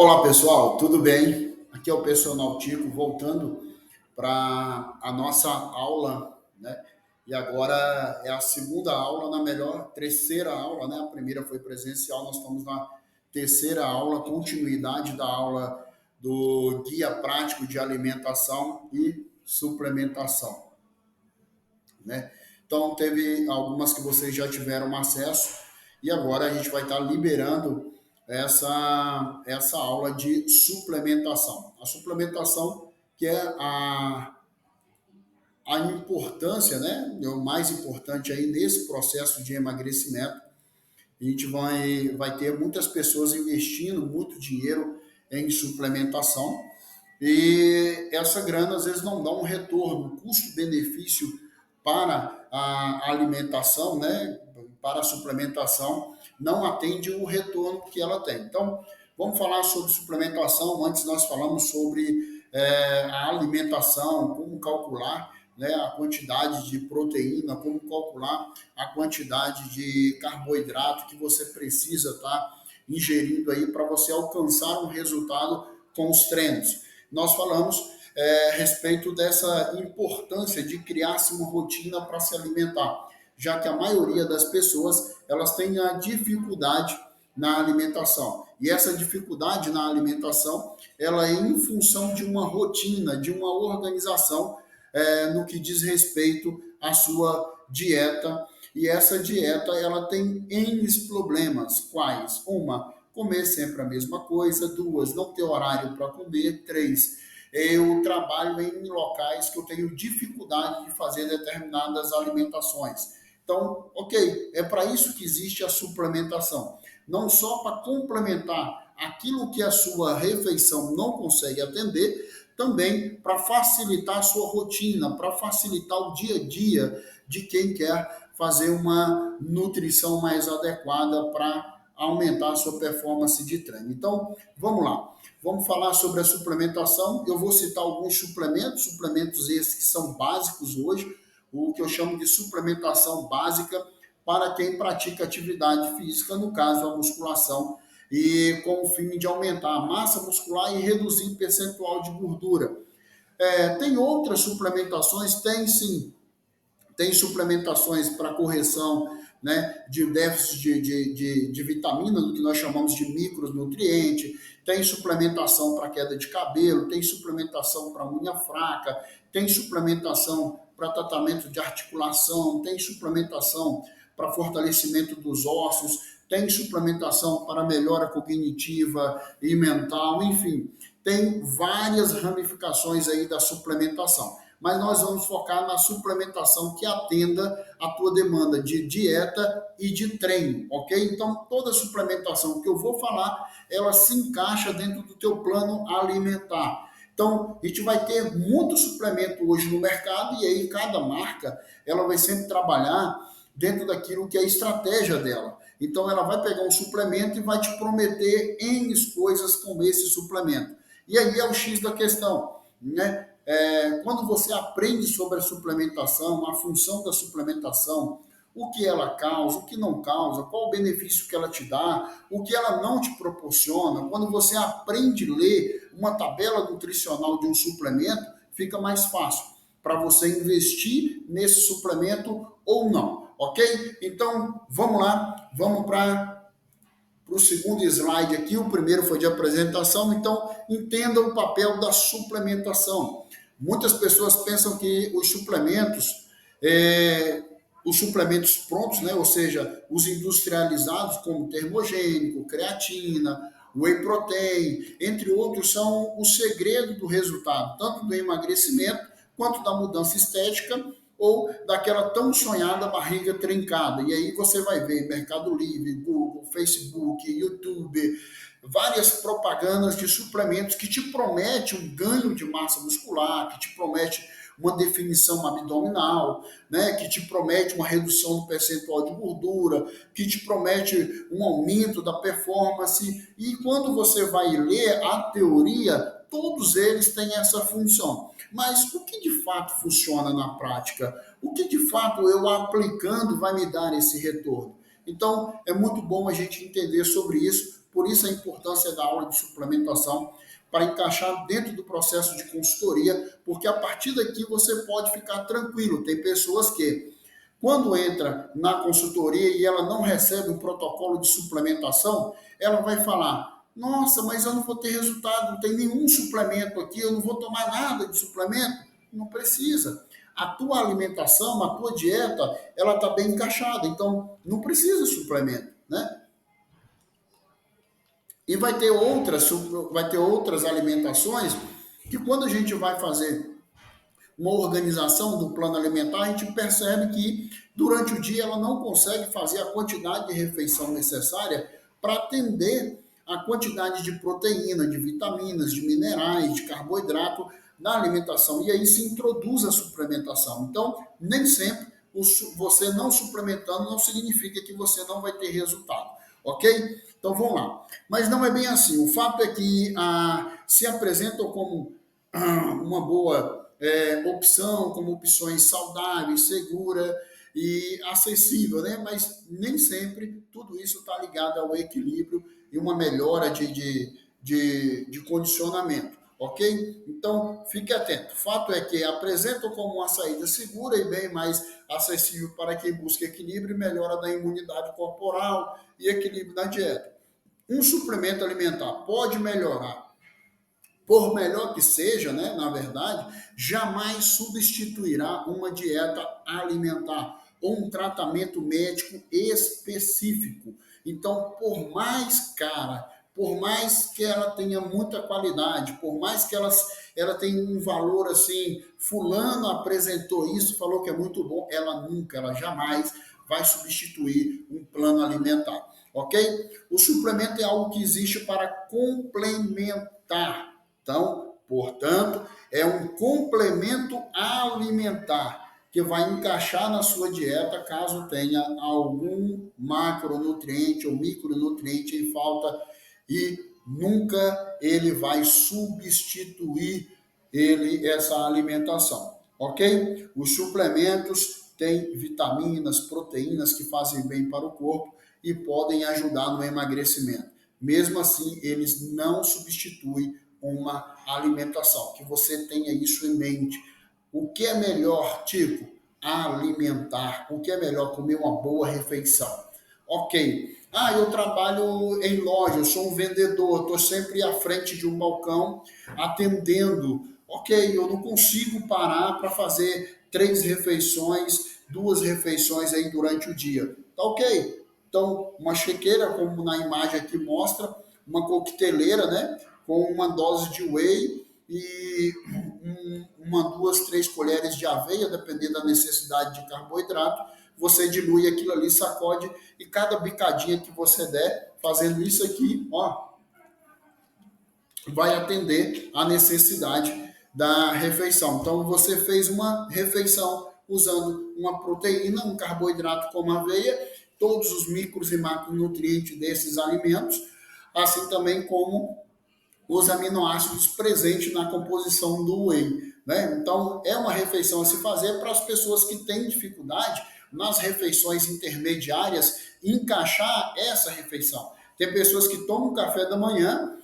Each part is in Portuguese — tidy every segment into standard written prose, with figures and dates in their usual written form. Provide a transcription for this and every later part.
Olá pessoal, tudo bem? Aqui é o Personal Tico, voltando para a nossa aula, né? E agora é a segunda aula, na melhor, terceira aula, né? A primeira foi presencial, nós estamos na terceira aula, continuidade da aula do Guia Prático de Alimentação e Suplementação, né? Então, teve algumas que vocês já tiveram acesso e agora a gente vai estar liberando essa aula de suplementação. A suplementação, que é a importância, né? É o mais importante aí nesse processo de emagrecimento. A gente vai ter muitas pessoas investindo muito dinheiro em suplementação e essa grana às vezes não dá um retorno, o custo-benefício para a alimentação, né, para a suplementação, não atende o retorno que ela tem. Então, vamos falar sobre suplementação. Antes nós falamos sobre a alimentação, como calcular, né, a quantidade de proteína, como calcular a quantidade de carboidrato que você precisa estar ingerindo aí para você alcançar um resultado com os treinos. Nós falamos a respeito dessa importância de criar-se uma rotina para se alimentar, já que a maioria das pessoas elas têm a dificuldade na alimentação. E essa dificuldade na alimentação, ela é em função de uma rotina, de uma organização no que diz respeito à sua dieta. E essa dieta, ela tem N problemas. Quais? Uma, comer sempre a mesma coisa. Duas, não ter horário para comer. Três, eu trabalho em locais que eu tenho dificuldade de fazer determinadas alimentações. Então, ok, é para isso que existe a suplementação. Não só para complementar aquilo que a sua refeição não consegue atender, também para facilitar a sua rotina, para facilitar o dia a dia de quem quer fazer uma nutrição mais adequada para aumentar a sua performance de treino. Então, vamos lá. Vamos falar sobre a suplementação. Eu vou citar alguns suplementos esses que são básicos hoje, o que eu chamo de suplementação básica para quem pratica atividade física, no caso a musculação, e com o fim de aumentar a massa muscular e reduzir o percentual de gordura. Tem outras suplementações? Tem sim. Tem suplementações para correção, né, de déficit de vitamina, do que nós chamamos de micronutriente, tem suplementação para queda de cabelo, tem suplementação para unha fraca, tem suplementação para tratamento de articulação, tem suplementação para fortalecimento dos ossos, tem suplementação para melhora cognitiva e mental, enfim, tem várias ramificações aí da suplementação. Mas nós vamos focar na suplementação que atenda a tua demanda de dieta e de treino, ok? Então, toda suplementação que eu vou falar, ela se encaixa dentro do teu plano alimentar. Então, a gente vai ter muito suplemento hoje no mercado e aí cada marca, ela vai sempre trabalhar dentro daquilo que é a estratégia dela. Então, ela vai pegar um suplemento e vai te prometer N coisas com esse suplemento. E aí é o X da questão, né? Quando você aprende sobre a suplementação, a função da suplementação, o que ela causa, o que não causa, qual o benefício que ela te dá, o que ela não te proporciona, quando você aprende a ler uma tabela nutricional de um suplemento, fica mais fácil para você investir nesse suplemento ou não, ok? Então, vamos lá, vamos para o segundo slide aqui. O primeiro foi de apresentação, então entenda o papel da suplementação. Muitas pessoas pensam que os suplementos prontos, né, ou seja, os industrializados, como termogênico, creatina, whey protein, entre outros, são o segredo do resultado, tanto do emagrecimento quanto da mudança estética ou daquela tão sonhada barriga trincada. E aí você vai ver Mercado Livre, Google, Facebook, YouTube, várias propagandas de suplementos que te prometem um ganho de massa muscular, que te promete uma definição abdominal, né, que te promete uma redução do percentual de gordura, que te promete um aumento da performance. E quando você vai ler a teoria, todos eles têm essa função. Mas o que de fato funciona na prática? O que de fato eu aplicando vai me dar esse retorno? Então, é muito bom a gente entender sobre isso Por isso a importância da aula de suplementação para encaixar dentro do processo de consultoria, porque a partir daqui você pode ficar tranquilo. Tem pessoas que, quando entra na consultoria e ela não recebe um protocolo de suplementação, ela vai falar: nossa, mas eu não vou ter resultado, não tem nenhum suplemento aqui, eu não vou tomar nada de suplemento. Não precisa. A tua alimentação, a tua dieta, ela está bem encaixada, então não precisa de suplemento, né? E vai ter outras alimentações que quando a gente vai fazer uma organização do plano alimentar, a gente percebe que durante o dia ela não consegue fazer a quantidade de refeição necessária para atender a quantidade de proteína, de vitaminas, de minerais, de carboidrato na alimentação. E aí se introduz a suplementação. Então, nem sempre você não suplementando não significa que você não vai ter resultado. Ok? Então vamos lá. Mas não é bem assim. O fato é que se apresentam como uma boa opção, como opções saudáveis, segura e acessível, né? Mas nem sempre tudo isso está ligado ao equilíbrio e uma melhora de condicionamento, ok? Então, fique atento. O fato é que apresentam como uma saída segura e bem mais acessível para quem busca equilíbrio e melhora da imunidade corporal e equilíbrio na dieta. Um suplemento alimentar pode melhorar, por melhor que seja, né, na verdade, jamais substituirá uma dieta alimentar ou um tratamento médico específico. Então, por mais cara, por mais que ela tenha muita qualidade, por mais que ela tenha um valor assim, fulano apresentou isso, falou que é muito bom, ela jamais vai substituir um plano alimentar, ok? O suplemento é algo que existe para complementar. Então, portanto, é um complemento alimentar que vai encaixar na sua dieta caso tenha algum macronutriente ou micronutriente em falta e nunca ele vai substituir essa alimentação, ok? Os suplementos têm vitaminas, proteínas que fazem bem para o corpo e podem ajudar no emagrecimento. Mesmo assim, eles não substituem uma alimentação. Que você tenha isso em mente. O que é melhor, Tico? Alimentar. O que é melhor? Comer uma boa refeição. Ok. Eu trabalho em loja, eu sou um vendedor, estou sempre à frente de um balcão atendendo. Ok, eu não consigo parar para fazer 3 refeições, 2 refeições aí durante o dia. Tá ok. Então, uma chequeira, como na imagem aqui mostra, uma coqueteleira, né? Com uma dose de whey e uma, 2, 3 colheres de aveia, dependendo da necessidade de carboidrato. Você dilui aquilo ali, sacode e cada bicadinha que você der, fazendo isso aqui, ó, vai atender a necessidade da refeição. Então, você fez uma refeição usando uma proteína, um carboidrato como aveia, todos os micros e macronutrientes desses alimentos, assim também como os aminoácidos presentes na composição do whey, né? Então, é uma refeição a se fazer para as pessoas que têm dificuldade nas refeições intermediárias encaixar essa refeição. Tem pessoas que tomam café da manhã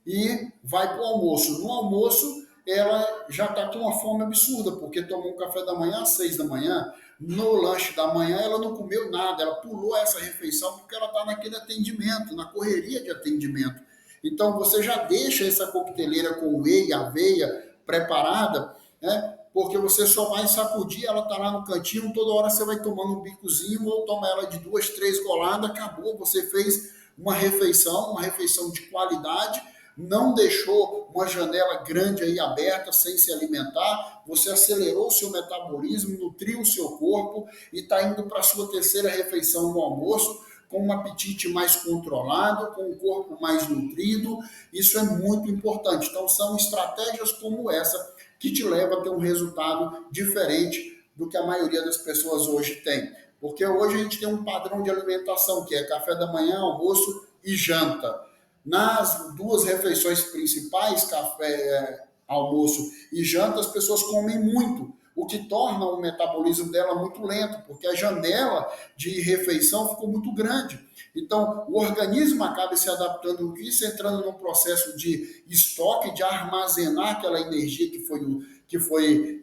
e vai para o almoço. No almoço, ela já está com uma fome absurda, porque tomou um café da manhã às 6 da manhã. No lanche da manhã, ela não comeu nada, ela pulou essa refeição porque ela está naquele atendimento, na correria de atendimento. Então, você já deixa essa coqueteleira com whey, aveia preparada, né? Porque você só vai sacudir, ela está lá no cantinho, toda hora você vai tomando um bicozinho ou toma ela de 2, 3 goladas, acabou, você fez uma refeição de qualidade, não deixou uma janela grande aí aberta sem se alimentar, você acelerou o seu metabolismo, nutriu o seu corpo e está indo para a sua terceira refeição no almoço com um apetite mais controlado, com um corpo mais nutrido. Isso é muito importante. Então, são estratégias como essa que te levam a ter um resultado diferente do que a maioria das pessoas hoje tem. Porque hoje a gente tem um padrão de alimentação, que é café da manhã, almoço e janta. Nas 2 refeições principais, café, almoço e janta, as pessoas comem muito. o que torna o metabolismo dela muito lento, porque a janela de refeição ficou muito grande. Então, o organismo acaba se adaptando a isso, entrando num processo de estoque, de armazenar aquela energia que foi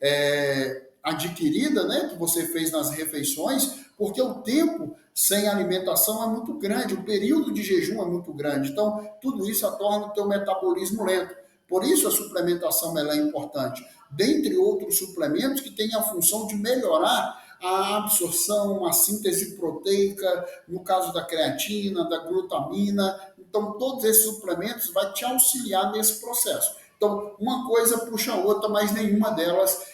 adquirida, né, que você fez nas refeições, porque o tempo sem alimentação é muito grande, o período de jejum é muito grande. Então, tudo isso torna o teu metabolismo lento. Por isso a suplementação ela é importante, dentre outros suplementos que têm a função de melhorar a absorção, a síntese proteica, no caso da creatina, da glutamina. Então, todos esses suplementos vão te auxiliar nesse processo. Então, uma coisa puxa a outra, mas nenhuma delas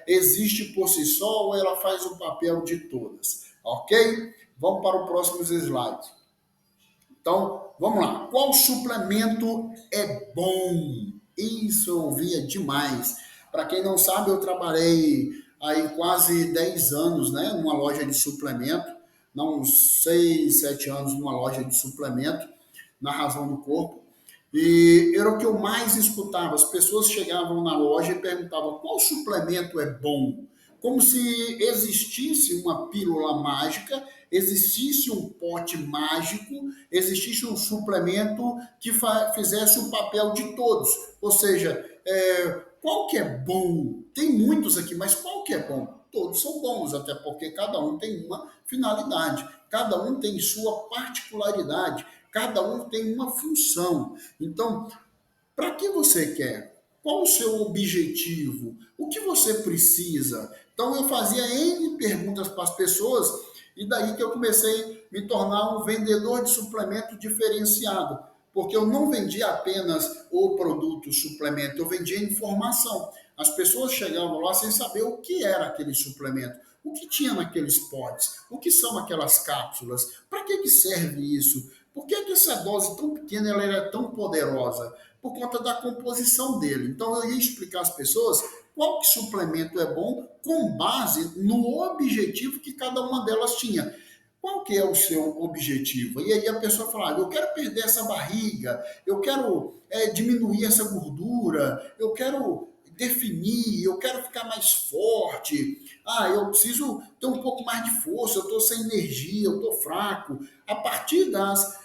existe por si só ou ela faz o papel de todas. Ok? Vamos para o próximo slide. Então, vamos lá. Qual suplemento é bom? Isso eu ouvia demais. Para quem não sabe, eu trabalhei aí quase 10 anos, né, numa loja de suplemento, não, uns 6, 7 anos numa loja de suplemento, na Razão do Corpo. E era o que eu mais escutava. As pessoas chegavam na loja e perguntavam qual suplemento é bom. Como se existisse uma pílula mágica, existisse um pote mágico, existisse um suplemento que fizesse o papel de todos. Ou seja, qual que é bom? Tem muitos aqui, mas qual que é bom? Todos são bons, até porque cada um tem uma finalidade, cada um tem sua particularidade, cada um tem uma função. Então, para que você quer? Qual o seu objetivo? O que você precisa? Então eu fazia N perguntas para as pessoas e daí que eu comecei a me tornar um vendedor de suplemento diferenciado, porque eu não vendia apenas o produto suplemento, eu vendia informação. As pessoas chegavam lá sem saber o que era aquele suplemento, o que tinha naqueles potes, o que são aquelas cápsulas, para que serve isso, por que essa dose tão pequena ela era tão poderosa? Por conta da composição dele. Então eu ia explicar às pessoas qual que suplemento é bom com base no objetivo que cada uma delas tinha. Qual que é o seu objetivo? E aí a pessoa fala, eu quero perder essa barriga, eu quero diminuir essa gordura, eu quero definir, eu quero ficar mais forte, eu preciso ter um pouco mais de força, eu estou sem energia, eu estou fraco. A partir das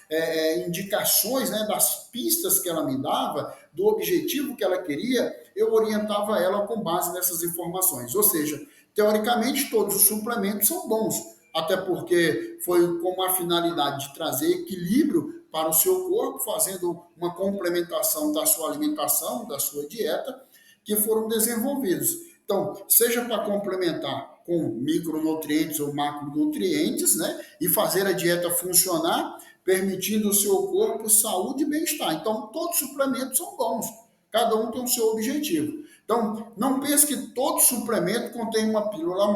indicações, né, das pistas que ela me dava, do objetivo que ela queria, eu orientava ela com base nessas informações. Ou seja, teoricamente todos os suplementos são bons, até porque foi com a finalidade de trazer equilíbrio para o seu corpo, fazendo uma complementação da sua alimentação, da sua dieta, que foram desenvolvidos. Então, seja para complementar com micronutrientes ou macronutrientes, né, e fazer a dieta funcionar, permitindo ao seu corpo saúde e bem-estar. Então, todos os suplementos são bons, cada um tem o seu objetivo. Então, não pense que todo suplemento contém uma pílula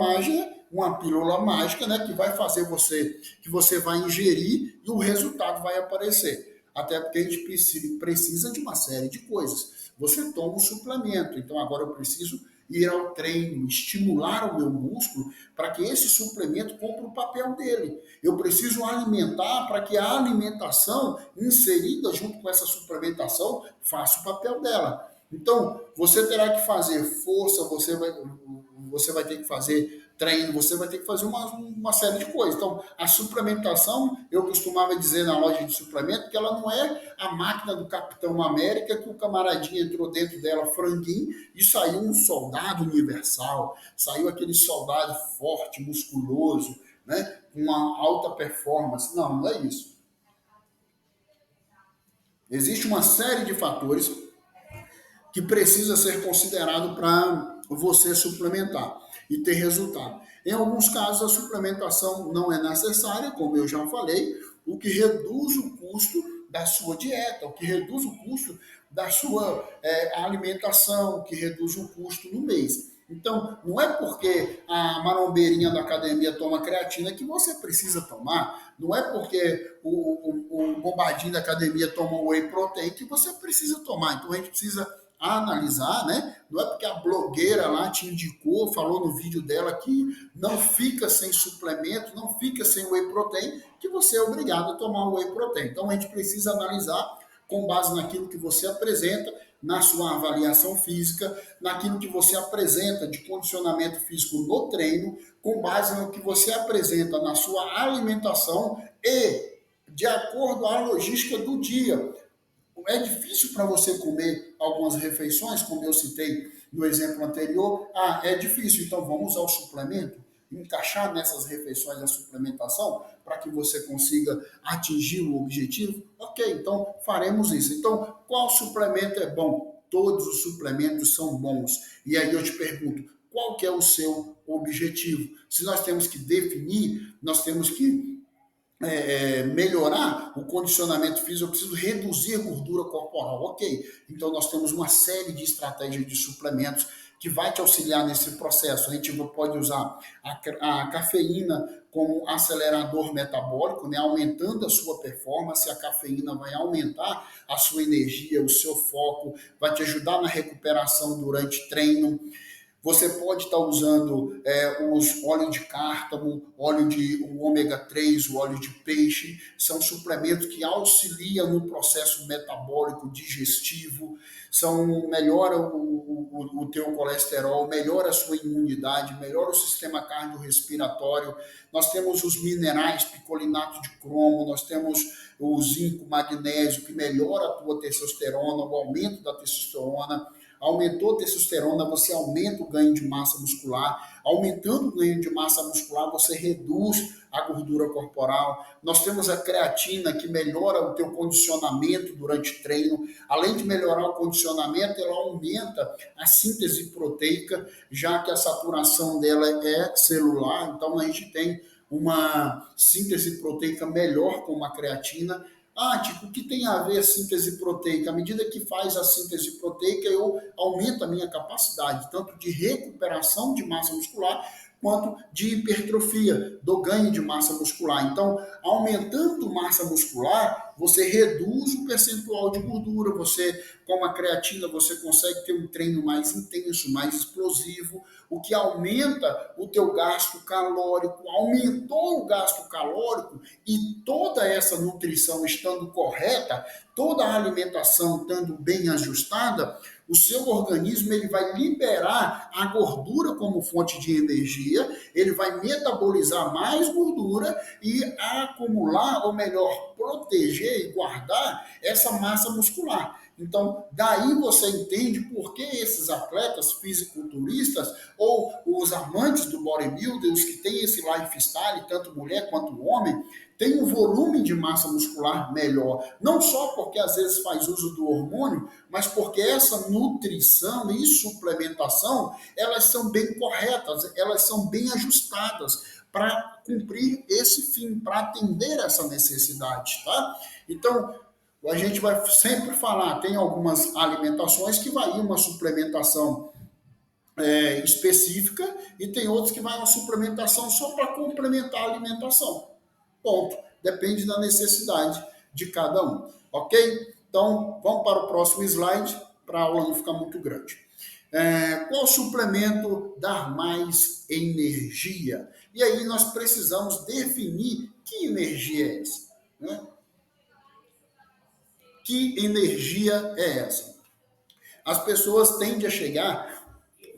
mágica, né, que vai fazer que você vai ingerir e o resultado vai aparecer. Até porque a gente precisa de uma série de coisas. Você toma um suplemento, então agora eu preciso ir ao treino, estimular o meu músculo para que esse suplemento cumpra o papel dele. Eu preciso alimentar para que a alimentação inserida junto com essa suplementação faça o papel dela. Então, você terá que fazer força, você vai ter que fazer treino, você vai ter que fazer uma série de coisas. Então, a suplementação, eu costumava dizer na loja de suplemento que ela não é a máquina do Capitão América que o camaradinho entrou dentro dela franguinho e saiu um soldado universal, saiu aquele soldado forte, musculoso, né, com uma alta performance. Não, não é isso. Existe uma série de fatores que precisa ser considerado para você suplementar e ter resultado. Em alguns casos, a suplementação não é necessária, como eu já falei, o que reduz o custo da sua dieta, o que reduz o custo da sua alimentação, o que reduz o custo no mês. Então, não é porque a marombeirinha da academia toma creatina que você precisa tomar. Não é porque o bombadinho da academia toma whey protein que você precisa tomar. Então, a gente precisa analisar, né? Não é porque a blogueira lá te indicou, falou no vídeo dela que não fica sem suplemento, não fica sem whey protein, que você é obrigado a tomar o whey protein. Então a gente precisa analisar com base naquilo que você apresenta, na sua avaliação física, naquilo que você apresenta de condicionamento físico no treino, com base no que você apresenta na sua alimentação e de acordo à logística do dia. É difícil para você comer algumas refeições, como eu citei no exemplo anterior. Ah, é difícil, então vamos usar o suplemento, encaixar nessas refeições a suplementação para que você consiga atingir o objetivo. Ok, então faremos isso. Então, qual suplemento é bom? Todos os suplementos são bons. E aí eu te pergunto, qual que é o seu objetivo? Se nós temos que definir, nós temos que melhorar o condicionamento físico, eu preciso reduzir a gordura corporal. Ok, então nós temos uma série de estratégias de suplementos que vai te auxiliar nesse processo. A gente pode usar a cafeína como acelerador metabólico, né, aumentando a sua performance. A cafeína vai aumentar a sua energia, o seu foco, vai te ajudar na recuperação durante treino. Você pode estar usando os óleos de cártamo, óleo de o ômega 3, o óleo de peixe, são suplementos que auxiliam no processo metabólico digestivo, melhora o teu colesterol, melhora a sua imunidade, melhora o sistema cardiorrespiratório. Nós temos os minerais, picolinato de cromo, nós temos o zinco, magnésio, que melhora a tua testosterona, o aumento da testosterona. Aumentou a testosterona, você aumenta o ganho de massa muscular. Aumentando o ganho de massa muscular, você reduz a gordura corporal. Nós temos a creatina, que melhora o teu condicionamento durante treino. Além de melhorar o condicionamento, ela aumenta a síntese proteica, já que a saturação dela é celular. Então, a gente tem uma síntese proteica melhor com a creatina. Ah, tipo, o que tem a ver a síntese proteica? À medida que faz a síntese proteica, eu aumento a minha capacidade, tanto de recuperação de massa muscular, quanto de hipertrofia, do ganho de massa muscular. Então, aumentando massa muscular, você reduz o percentual de gordura, você, com a creatina, você consegue ter um treino mais intenso, mais explosivo, o que aumenta o teu gasto calórico. Aumentou o gasto calórico e toda essa nutrição estando correta, toda a alimentação estando bem ajustada, o seu organismo ele vai liberar a gordura como fonte de energia, ele vai metabolizar mais gordura e acumular, ou melhor, proteger e guardar essa massa muscular. Então, daí você entende por que esses atletas fisiculturistas ou os amantes do bodybuilding, os que têm esse lifestyle, tanto mulher quanto homem, tem um volume de massa muscular melhor. Não só porque às vezes faz uso do hormônio, mas porque essa nutrição e suplementação, elas são bem corretas, elas são bem ajustadas para cumprir esse fim, para atender essa necessidade, tá? Então, a gente vai sempre falar, tem algumas alimentações que vai ir uma suplementação específica e tem outros que vai uma suplementação só para complementar a alimentação. Ponto. Depende da necessidade de cada um. Ok? Então, vamos para o próximo slide, para a aula não ficar muito grande. Qual suplemento dá mais energia? E aí nós precisamos definir que energia é essa, né? Que energia é essa? As pessoas tendem a chegar,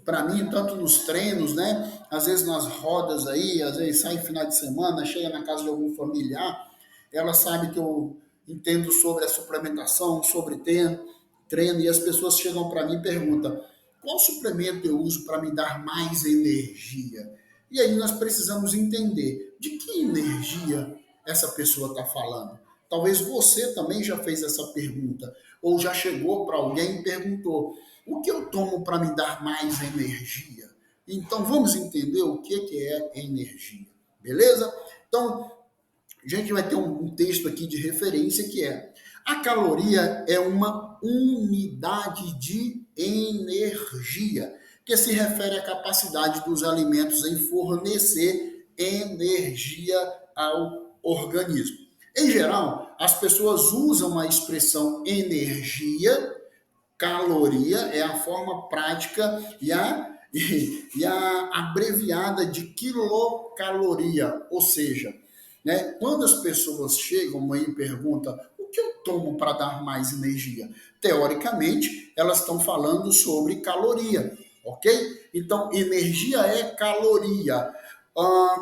para mim, tanto nos treinos, né? Às vezes nas rodas aí, às vezes sai final de semana, chega na casa de algum familiar, ela sabe que eu entendo sobre a suplementação, sobre treino, e as pessoas chegam para mim e perguntam: qual suplemento eu uso para me dar mais energia? E aí nós precisamos entender de que energia essa pessoa está falando. Talvez você também já fez essa pergunta, ou já chegou para alguém e perguntou: o que eu tomo para me dar mais energia? Então vamos entender o que é energia, beleza? Então a gente vai ter um texto aqui de referência que é: a caloria é uma unidade de energia, que se refere à capacidade dos alimentos em fornecer energia ao organismo. Em geral, as pessoas usam a expressão energia, caloria é a forma prática e a abreviada de quilocaloria, ou seja, né, quando as pessoas chegam e perguntam: o que eu tomo para dar mais energia? Teoricamente, elas estão falando sobre caloria, ok? Então, energia é caloria.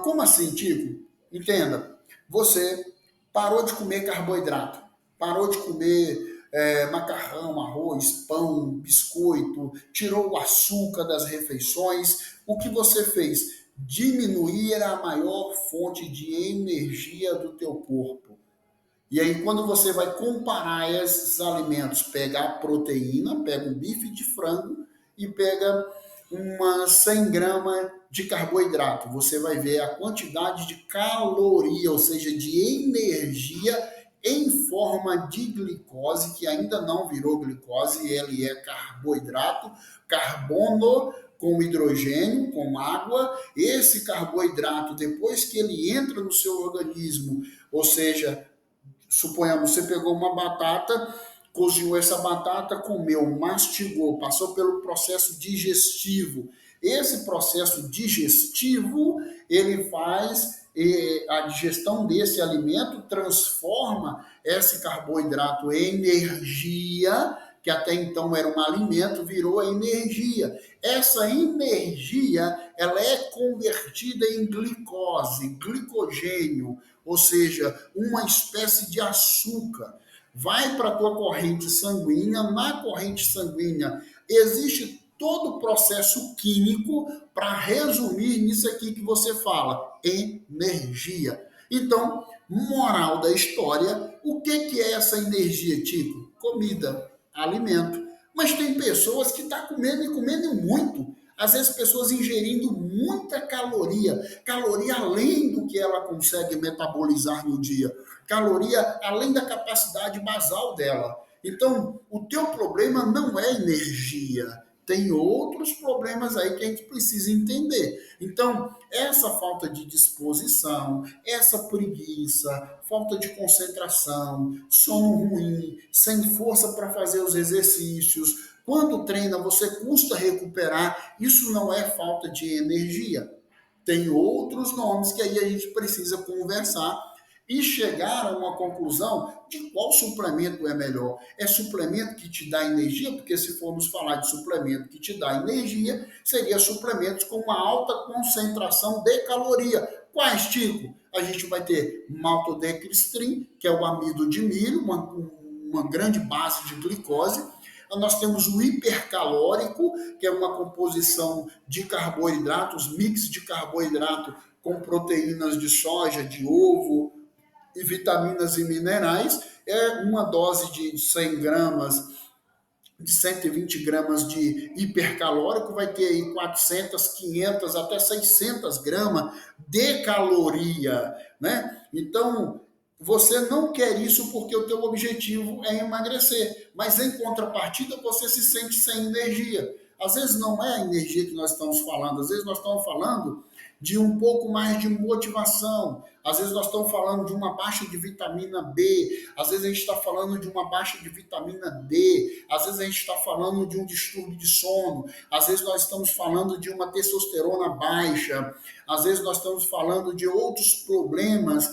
Como assim, Tico? Entenda, você parou de comer carboidrato, parou de comer macarrão, arroz, pão, biscoito, tirou o açúcar das refeições. O que você fez? Diminuir a maior fonte de energia do teu corpo. E aí, quando você vai comparar esses alimentos, pega a proteína, pega um bife de frango e pega umas 100 gramas de carboidrato. Você vai ver a quantidade de caloria, ou seja, de energia em forma de glicose, que ainda não virou glicose, ele é carboidrato, carbono com hidrogênio, com água. Esse carboidrato, depois que ele entra no seu organismo, ou seja, suponhamos, você pegou uma batata, cozinhou essa batata, comeu, mastigou, passou pelo processo digestivo. Esse processo digestivo, ele faz a digestão desse alimento, transforma esse carboidrato em energia, que até então era um alimento, virou a energia. Essa energia, ela é convertida em glicose, glicogênio, ou seja, uma espécie de açúcar. Vai para a tua corrente sanguínea, na corrente sanguínea existe todo o processo químico para resumir nisso aqui que você fala, energia. Então, moral da história, o que é essa energia, tipo? Comida, alimento. Mas tem pessoas que estão comendo e comendo muito. Às vezes, pessoas ingerindo muita caloria, caloria além do que ela consegue metabolizar no dia, caloria além da capacidade basal dela. Então, o teu problema não é energia, tem outros problemas aí que a gente precisa entender. Então, essa falta de disposição, essa preguiça, falta de concentração, sono ruim, sem força para fazer os exercícios, quando treina, você custa recuperar, isso não é falta de energia. Tem outros nomes que aí a gente precisa conversar e chegar a uma conclusão de qual suplemento é melhor. É suplemento que te dá energia? Porque se formos falar de suplemento que te dá energia, seria suplementos com uma alta concentração de caloria. Quais, Tico? A gente vai ter maltodextrin, que é o amido de milho, uma grande base de glicose. Nós temos o hipercalórico, que é uma composição de carboidratos, mix de carboidrato com proteínas de soja, de ovo e vitaminas e minerais. É uma dose de 100 gramas, de 120 gramas de hipercalórico, vai ter aí 400, 500, até 600 gramas de caloria, né? Então, você não quer isso porque o teu objetivo é emagrecer, mas em contrapartida você se sente sem energia. Às vezes não é a energia que nós estamos falando, às vezes nós estamos falando de um pouco mais de motivação, às vezes nós estamos falando de uma baixa de vitamina B, às vezes a gente está falando de uma baixa de vitamina D, às vezes a gente está falando de um distúrbio de sono, às vezes nós estamos falando de uma testosterona baixa, às vezes nós estamos falando de outros problemas,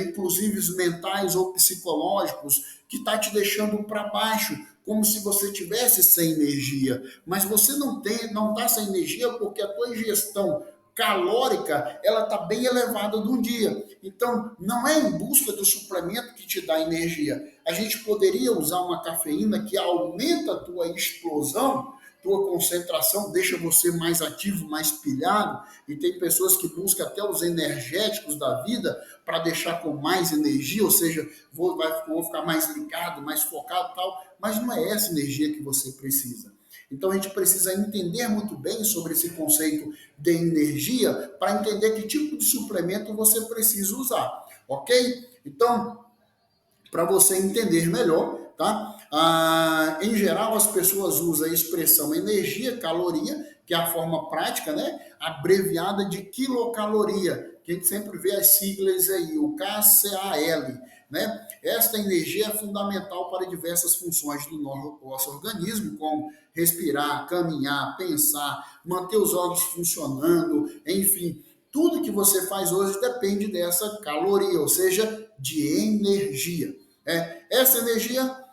inclusive mentais ou psicológicos, que está te deixando para baixo, como se você tivesse sem energia. Mas você não está sem energia porque a tua ingestão calórica ela está bem elevada num dia. Então, não é em busca do suplemento que te dá energia. A gente poderia usar uma cafeína que aumenta a tua explosão, tua concentração, deixa você mais ativo, mais pilhado, e tem pessoas que buscam até os energéticos da vida para deixar com mais energia, ou seja, vou ficar mais ligado, mais focado e tal, mas não é essa energia que você precisa. Então a gente precisa entender muito bem sobre esse conceito de energia para entender que tipo de suplemento você precisa usar, ok? Então, para você entender melhor, tá? Em geral, as pessoas usam a expressão energia, caloria, que é a forma prática, né? Abreviada de quilocaloria, que a gente sempre vê as siglas aí, o KCAL, né? Esta energia é fundamental para diversas funções do nosso organismo, como respirar, caminhar, pensar, manter os órgãos funcionando, enfim, tudo que você faz hoje depende dessa caloria, ou seja, de energia. Essa energia,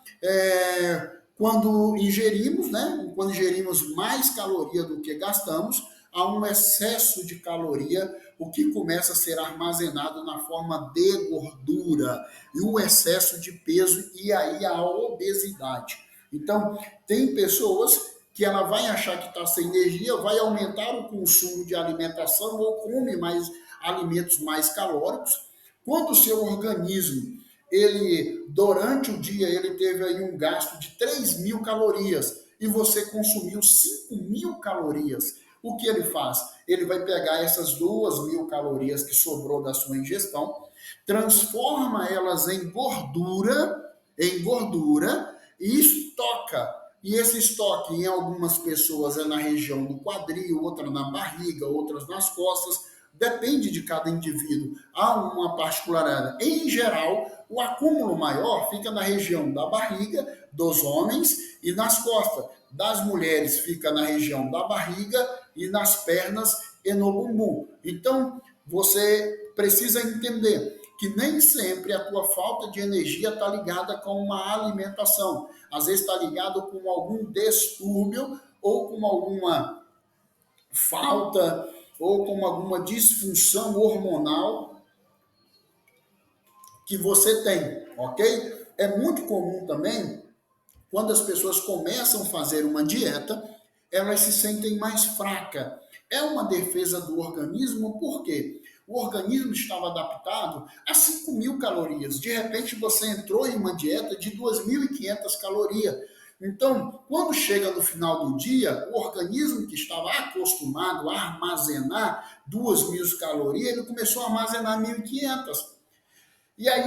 quando ingerimos, né? Quando ingerimos mais caloria do que gastamos, há um excesso de caloria, o que começa a ser armazenado na forma de gordura, e o excesso de peso, e aí a obesidade. Então, tem pessoas que ela vai achar que está sem energia, vai aumentar o consumo de alimentação ou come mais alimentos mais calóricos. Quando o seu organismo, ele durante o dia, ele teve aí um gasto de 3.000 calorias e você consumiu 5.000 calorias, o que ele faz? Ele vai pegar essas 2.000 calorias que sobrou da sua ingestão, transforma elas em gordura e estoca. E esse estoque em algumas pessoas é na região do quadril, outra na barriga, outras nas costas. Depende de cada indivíduo. Há uma particularidade. Em geral, o acúmulo maior fica na região da barriga dos homens e nas costas. Das mulheres fica na região da barriga e nas pernas e no bumbum. Então, você precisa entender que nem sempre a tua falta de energia está ligada com uma alimentação. Às vezes está ligado com algum distúrbio ou com alguma falta ou com alguma disfunção hormonal que você tem, ok? É muito comum também, quando as pessoas começam a fazer uma dieta, elas se sentem mais fracas. É uma defesa do organismo, por quê? O organismo estava adaptado a 5.000 calorias. De repente, você entrou em uma dieta de 2.500 calorias. Então, quando chega no final do dia, o organismo que estava acostumado a armazenar 2.000 calorias, ele começou a armazenar 1.500. E aí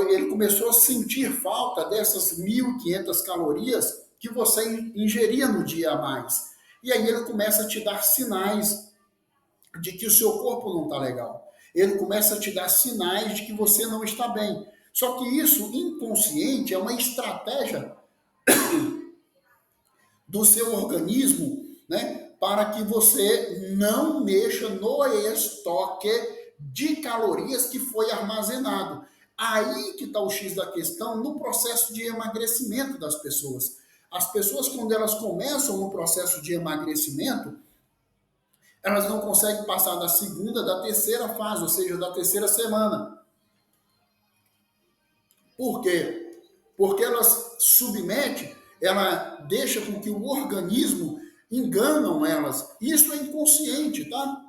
ele começou a sentir falta dessas 1.500 calorias que você ingeria no dia a mais. E aí ele começa a te dar sinais de que o seu corpo não está legal. Ele começa a te dar sinais de que você não está bem. Só que isso, inconsciente, é uma estratégia do seu organismo, né, para que você não mexa no estoque de calorias que foi armazenado. Aí que está o X da questão no processo de emagrecimento das pessoas. As pessoas, quando elas começam no processo de emagrecimento, elas não conseguem passar da segunda, da terceira fase, ou seja, da terceira semana. Por quê? Porque elas submetem, ela deixa com que o organismo enganam elas. Isso é inconsciente, tá?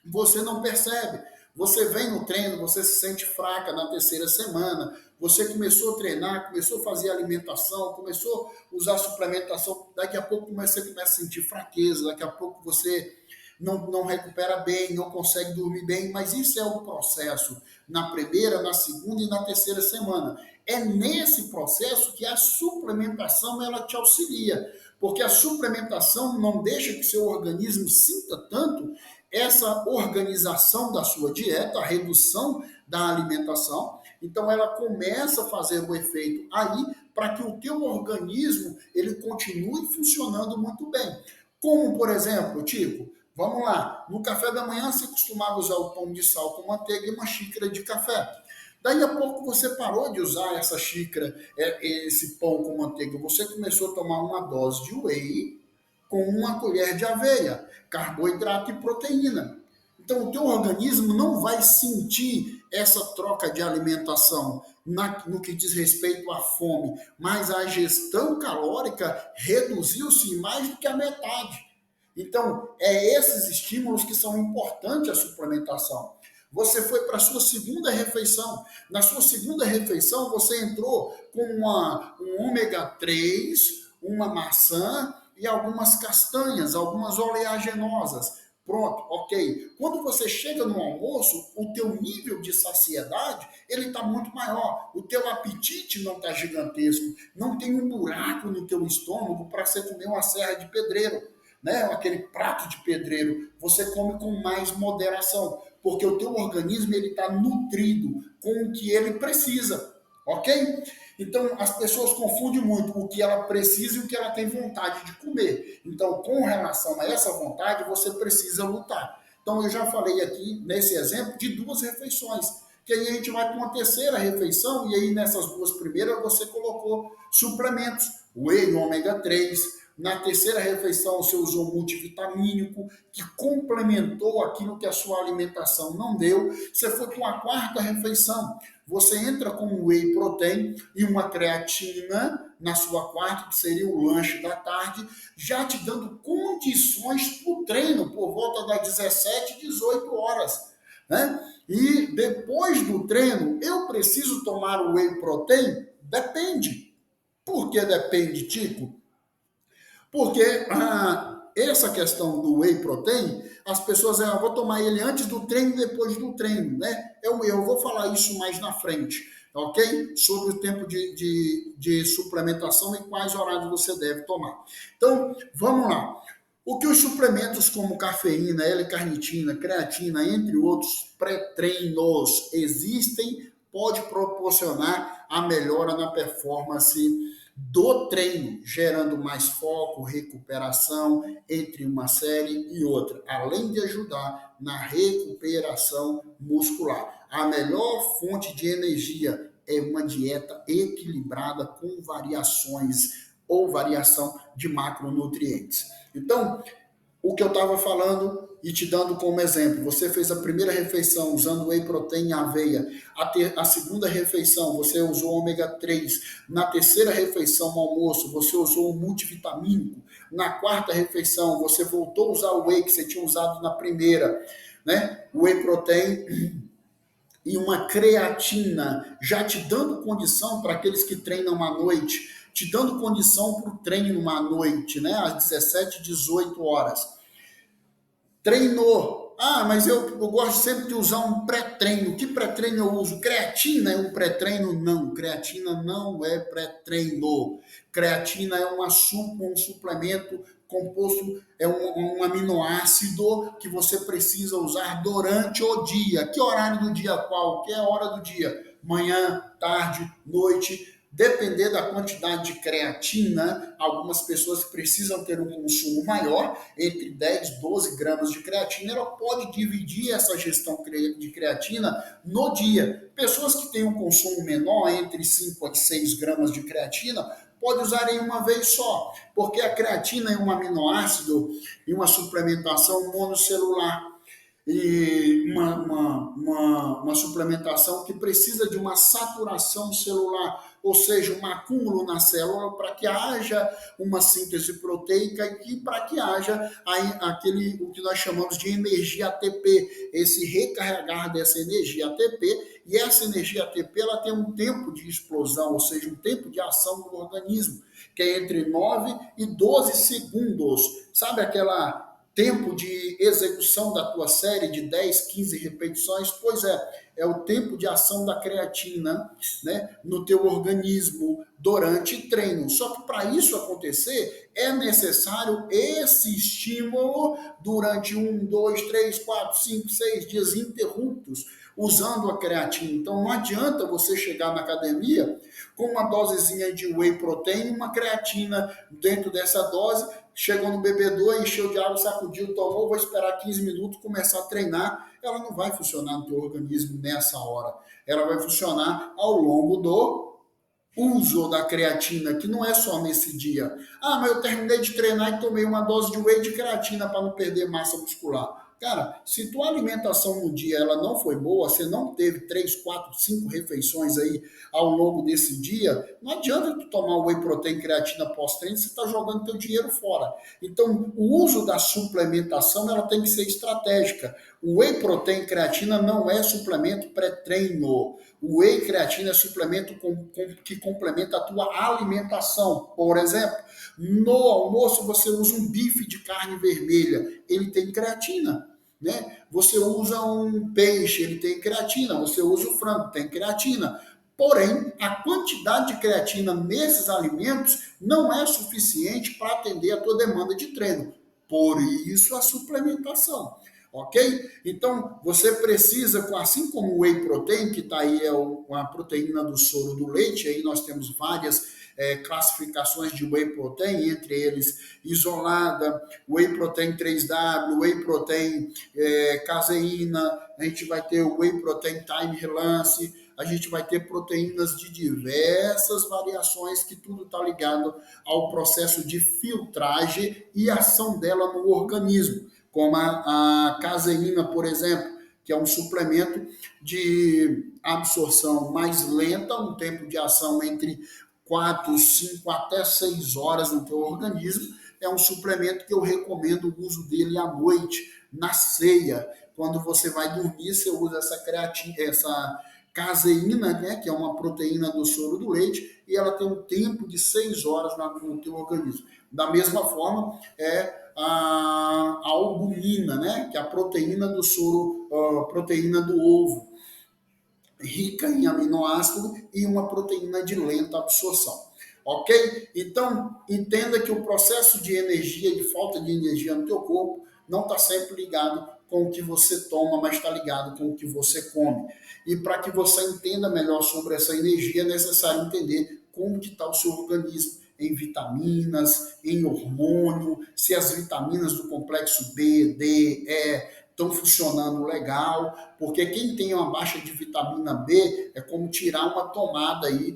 Você não percebe. Você vem no treino, você se sente fraca na terceira semana, você começou a treinar, começou a fazer alimentação, começou a usar suplementação, daqui a pouco você começa a sentir fraqueza, daqui a pouco você não recupera bem, não consegue dormir bem, mas isso é o processo na primeira, na segunda e na terceira semana. É nesse processo que a suplementação ela te auxilia, porque a suplementação não deixa que seu organismo sinta tanto essa organização da sua dieta, a redução da alimentação. Então ela começa a fazer o efeito aí para que o teu organismo ele continue funcionando muito bem. Como, por exemplo, tipo, vamos lá, no café da manhã você costumava usar o pão de sal com manteiga e uma xícara de café. Daí a pouco você parou de usar essa xícara, esse pão com manteiga, você começou a tomar uma dose de whey com uma colher de aveia, carboidrato e proteína. Então o teu organismo não vai sentir essa troca de alimentação no que diz respeito à fome, mas a ingestão calórica reduziu-se em mais do que a metade. Então, é esses estímulos que são importantes à suplementação. Você foi para a sua segunda refeição. Na sua segunda refeição, você entrou com um ômega 3, uma maçã e algumas castanhas, algumas oleaginosas. Pronto, ok. Quando você chega no almoço, o teu nível de saciedade ele está muito maior. O teu apetite não está gigantesco. Não tem um buraco no teu estômago para você comer uma serra de pedreiro, né? Aquele prato de pedreiro. Você come com mais moderação, porque o teu organismo ele está nutrido com o que ele precisa, ok? Então, as pessoas confundem muito o que ela precisa e o que ela tem vontade de comer. Então, com relação a essa vontade, você precisa lutar. Então, eu já falei aqui, nesse exemplo, de 2 refeições. que aí a gente vai para uma terceira refeição, e aí nessas duas primeiras você colocou suplementos, whey, ômega 3. Na terceira refeição você usou multivitamínico, que complementou aquilo que a sua alimentação não deu. Você foi para uma quarta refeição, você entra com um whey protein e uma creatina na sua quarta, que seria o lanche da tarde, já te dando condições para o treino por volta das 17, 18 horas. Né? E depois do treino, eu preciso tomar o whey protein? Depende. Por que depende, Tico? Porque essa questão do whey protein, as pessoas dizem, vou tomar ele antes do treino e depois do treino, né? Eu vou falar isso mais na frente, ok? Sobre o tempo de suplementação e quais horários você deve tomar. Então, vamos lá. O que os suplementos como cafeína, L-carnitina, creatina, entre outros pré-treinos existem, pode proporcionar a melhora na performance do treino, gerando mais foco, recuperação entre uma série e outra, além de ajudar na recuperação muscular. A melhor fonte de energia é uma dieta equilibrada com variações ou variação de macronutrientes. Então, o que eu estava falando e te dando como exemplo, você fez a primeira refeição usando whey protein e aveia, a segunda refeição você usou ômega 3, na terceira refeição no almoço você usou um multivitamínico, na quarta refeição você voltou a usar o whey que você tinha usado na primeira, né? Whey protein e uma creatina, já te dando condição para aqueles que treinam à noite, te dando condição para o treino à noite, né? Às 17, 18 horas. Treinou. Mas eu gosto sempre de usar um pré-treino. Que pré-treino eu uso? Creatina é um pré-treino? Não, creatina não é pré-treino. Creatina é um suplemento composto, é um aminoácido que você precisa usar durante o dia. Que horário do dia? Qualquer hora do dia. Manhã, tarde, noite. Depender da quantidade de creatina, algumas pessoas precisam ter um consumo maior, entre 10 e 12 gramas de creatina, ela pode dividir essa gestão de creatina no dia. Pessoas que têm um consumo menor, entre 5 a 6 gramas de creatina, pode usar em uma vez só, porque a creatina é um aminoácido e uma suplementação monocelular. E uma suplementação que precisa de uma saturação celular, ou seja, um acúmulo na célula para que haja uma síntese proteica e para que haja o que nós chamamos de energia ATP, esse recarregar dessa energia ATP, e essa energia ATP ela tem um tempo de explosão, ou seja, um tempo de ação do organismo, que é entre 9 e 12 segundos. Sabe aquela tempo de execução da tua série de 10, 15 repetições? Pois é o tempo de ação da creatina, né, no teu organismo durante treino. Só que para isso acontecer, é necessário esse estímulo durante 1, 2, 3, 4, 5, 6 dias ininterruptos, usando a creatina. Então não adianta você chegar na academia com uma dosezinha de whey protein, uma creatina dentro dessa dose, chegou no bebedouro, encheu de água, sacudiu, tomou, vou esperar 15 minutos, começar a treinar. Ela não vai funcionar no teu organismo nessa hora. Ela vai funcionar ao longo do uso da creatina, que não é só nesse dia. Mas eu terminei de treinar e tomei uma dose de whey de creatina para não perder massa muscular. Cara, se tua alimentação no dia ela não foi boa, você não teve 3, 4, 5 refeições aí ao longo desse dia, não adianta tu tomar whey protein creatina pós-treino, você está jogando teu dinheiro fora. Então, o uso da suplementação ela tem que ser estratégica. O whey protein creatina não é suplemento pré-treino. O whey creatina é suplemento que complementa a tua alimentação. Por exemplo, no almoço você usa um bife de carne vermelha, ele tem creatina. Né? Você usa um peixe, ele tem creatina. Você usa o frango, tem creatina. Porém, a quantidade de creatina nesses alimentos não é suficiente para atender a tua demanda de treino. Por isso a suplementação. Ok? Então, você precisa, assim como o whey protein, que está aí, é a proteína do soro do leite, aí nós temos várias classificações de whey protein, entre eles isolada, whey protein 3W, whey protein caseína, a gente vai ter o whey protein time relance, a gente vai ter proteínas de diversas variações, que tudo está ligado ao processo de filtragem e ação dela no organismo, como a caseína, por exemplo, que é um suplemento de absorção mais lenta, um tempo de ação entre 4, 5 até 6 horas no teu organismo. É um suplemento que eu recomendo o uso dele à noite, na ceia. Quando você vai dormir, você usa essa creatina, essa caseína, né, que é uma proteína do soro do leite, e ela tem um tempo de 6 horas no teu organismo. Da mesma forma, a albumina, né, que é a proteína do soro, a proteína do ovo, rica em aminoácido e uma proteína de lenta absorção. Ok? Então, entenda que o processo de energia, de falta de energia no teu corpo, não está sempre ligado com o que você toma, mas está ligado com o que você come. E para que você entenda melhor sobre essa energia, é necessário entender como que está o seu organismo, em vitaminas, em hormônio, se as vitaminas do complexo B, D, E estão funcionando legal, porque quem tem uma baixa de vitamina B é como tirar uma tomada aí,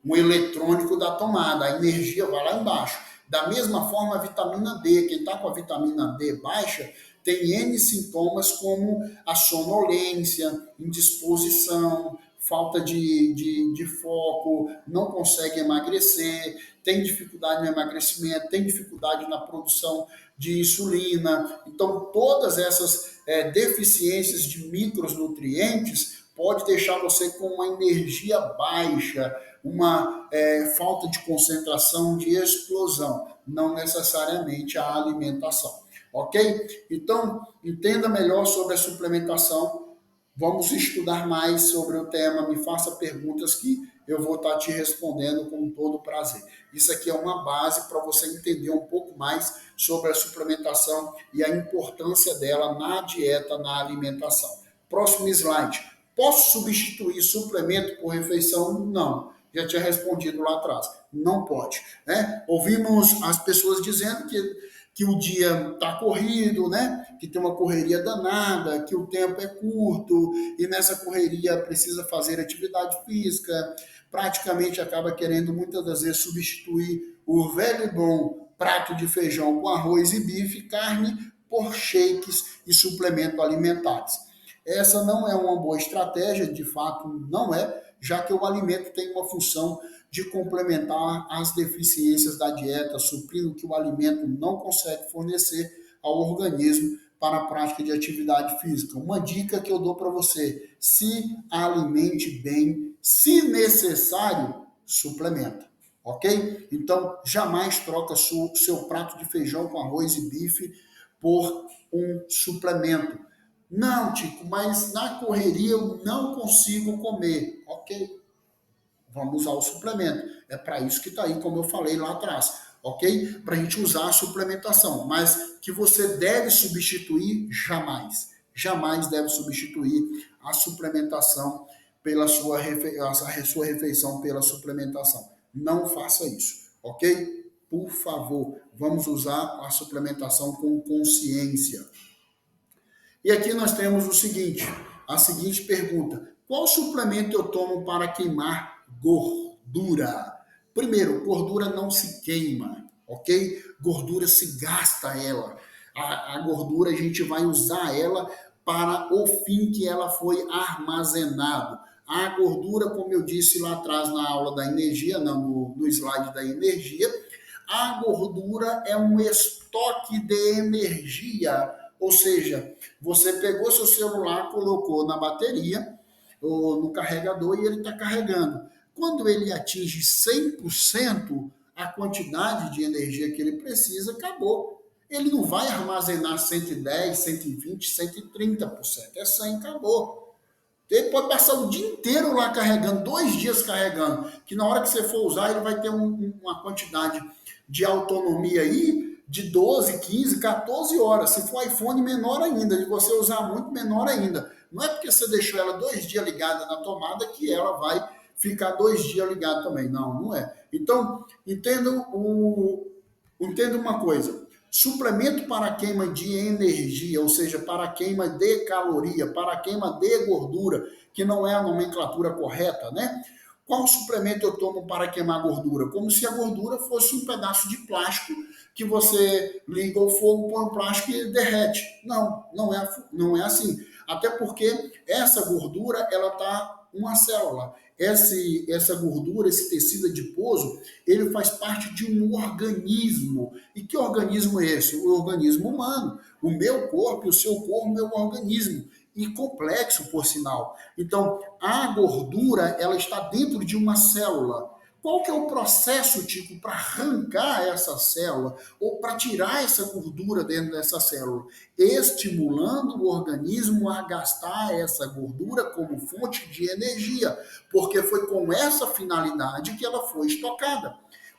um eletrônico da tomada, a energia vai lá embaixo. Da mesma forma, a vitamina D, quem está com a vitamina D baixa, tem N sintomas como a sonolência, indisposição, falta de foco, não consegue emagrecer, tem dificuldade no emagrecimento, tem dificuldade na produção de insulina. Então, todas essas deficiências de micronutrientes pode deixar você com uma energia baixa, uma falta de concentração, de explosão, não necessariamente a alimentação. Ok? Então, entenda melhor sobre a suplementação. Vamos estudar mais sobre o tema. Me faça perguntas que eu vou estar te respondendo com todo prazer. Isso aqui é uma base para você entender um pouco mais sobre a suplementação e a importância dela na dieta, na alimentação. Próximo slide. Posso substituir suplemento por refeição? Não. Já tinha respondido lá atrás. Não pode. Né? Ouvimos as pessoas dizendo que o dia está corrido, né? Que tem uma correria danada, que o tempo é curto e nessa correria precisa fazer atividade física, praticamente acaba querendo muitas das vezes substituir o velho e bom prato de feijão com arroz e bife, carne, por shakes e suplementos alimentares. Essa não é uma boa estratégia, de fato não é, já que o alimento tem uma função de complementar as deficiências da dieta, suprindo o que o alimento não consegue fornecer ao organismo para a prática de atividade física. Uma dica que eu dou para você: se alimente bem, se necessário, suplementa. Ok? Então, jamais troca seu prato de feijão com arroz e bife por um suplemento. Não, Tico, mas na correria eu não consigo comer. Ok, vamos usar o suplemento. É para isso que está aí, como eu falei lá atrás, ok? Para a gente usar a suplementação. Mas que você deve substituir, jamais. Jamais deve substituir a suplementação pela a sua refeição pela suplementação. Não faça isso, ok? Por favor, vamos usar a suplementação com consciência. E aqui nós temos o seguinte, a seguinte pergunta: qual suplemento eu tomo para queimar gordura? Primeiro, gordura não se queima, ok? Gordura se gasta ela. A gordura a gente vai usar ela para o fim que ela foi armazenado. A gordura, como eu disse lá atrás na aula da energia, no slide da energia, a gordura é um estoque de energia. Ou seja, você pegou seu celular, colocou na bateria, ou no carregador, e ele está carregando. Quando ele atinge 100%, a quantidade de energia que ele precisa, acabou. Ele não vai armazenar 110, 120, 130%. É 100, acabou. Ele pode passar o dia inteiro lá carregando, 2 dias carregando, que na hora que você for usar, ele vai ter uma quantidade de autonomia aí de 12, 15, 14 horas. Se for iPhone, menor ainda. De você usar muito, menor ainda. Não é porque você deixou ela 2 dias ligada na tomada que ela vai ficar 2 dias ligado também. Não, não é. Então, entenda uma coisa. Suplemento para queima de energia, ou seja, para queima de caloria, para queima de gordura, que não é a nomenclatura correta, né? Qual suplemento eu tomo para queimar gordura? Como se a gordura fosse um pedaço de plástico que você liga o fogo, põe o plástico e derrete. Não, não é assim. Até porque essa gordura, ela tá uma célula. Essa gordura, esse tecido adiposo, ele faz parte de um organismo. E que organismo é esse? O organismo humano. O meu corpo e o seu corpo é um organismo. E complexo, por sinal. Então, a gordura, ela está dentro de uma célula. Qual que é o processo, tipo, para arrancar essa célula ou para tirar essa gordura dentro dessa célula? Estimulando o organismo a gastar essa gordura como fonte de energia, porque foi com essa finalidade que ela foi estocada.